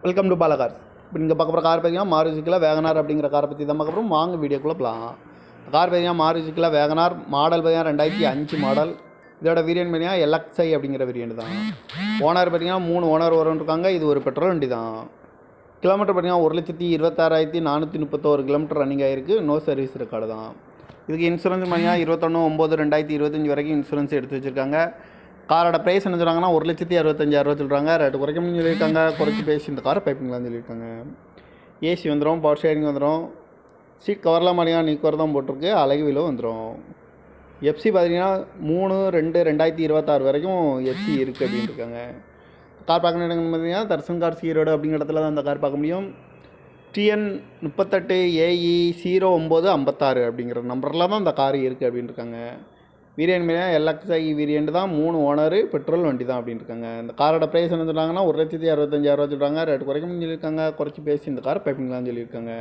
Welcome to Bala cars. இப்போ நீங்கள் பார்க்க போகிற கார் பார்த்தீங்கன்னா மாருதிக்குள்ள வேகனார் அப்படிங்கிற காரை பற்றி தான் பார்க்க போகிறோம். வாங்க வீடியோக்குள்ளே போகலாம். கார் பார்த்தீங்கன்னா மாருதிக்குள்ள வேகனார் மாடல் பார்த்தீங்கன்னா 2005 மாடல். இதோட வேரியன்ட் பார்த்தீங்கன்னா எல்எக்ஸ்ஐ அப்படிங்கிற வேரியன்ட் தான். ஓனர் பார்த்தீங்கன்னா 3 ஓனர் இருக்காங்க. இது ஒரு பெட்ரோல் வண்டி தான். கிலோமீட்டர் பார்த்தீங்கன்னா 1,26,431 கிலோமீட்டர் ரன்னிங் ஆகிருக்கு. நோ சர்வீஸ் ரெக்கார்டு தான். இதுக்கு இன்சூரன்ஸ் பார்த்தீங்கன்னா 21/9/2025 வரைக்கும் இன்சூரன்ஸ் எடுத்து வச்சுருக்காங்க. காரோட ப்ரைஸ் என்ன சொல்கிறாங்கன்னா 1,65,000 சொல்கிறாங்க. ரேட்டு குறைக்க முடியும் சொல்லியிருக்காங்க. குறைச்சி பேசி இந்த காரை பைப்பிங்களான்னு சொல்லியிருக்காங்க. ஏசி வந்துடும், பவர் ஷேரிங் வந்துடும். சீட் கவர்லாம் பார்த்தீங்கன்னா நீக்கவர் தான் போட்டிருக்கு. அழகு விலோ வந்துடும். எஃப்சி பார்த்தீங்கன்னா 3/2/2026 வரைக்கும் எஃப்சி இருக்குது அப்படின்னு இருக்காங்க. கார் பார்க்கணும் இடங்கள்னு பார்த்தீங்கன்னா தர்சன் கார் ஈரோடு அப்படிங்கிற இடத்துல தான் அந்த கார் பார்க்க முடியும். TN 38AE 0956 அப்படிங்கிற நம்பரில் தான் அந்த கார் இருக்குது அப்படின்னு இருக்காங்க. வேரியன்ட் எல்எக்ஸ்ஐ வேரியன்ட் தான். 3 ஓனரு, பெட்ரோல் வண்டி தான் அப்படின்னு இருக்காங்க. இந்த காரோட ப்ரைஸ் என்ன சொல்கிறாங்கன்னா 1,65,000 சொல்கிறாங்க. ரேட்டு குறைக்க சொல்லியிருக்காங்க. குறைச்சி பேசி இந்த காரை பைப்பிங்களான்னு சொல்லியிருக்காங்க.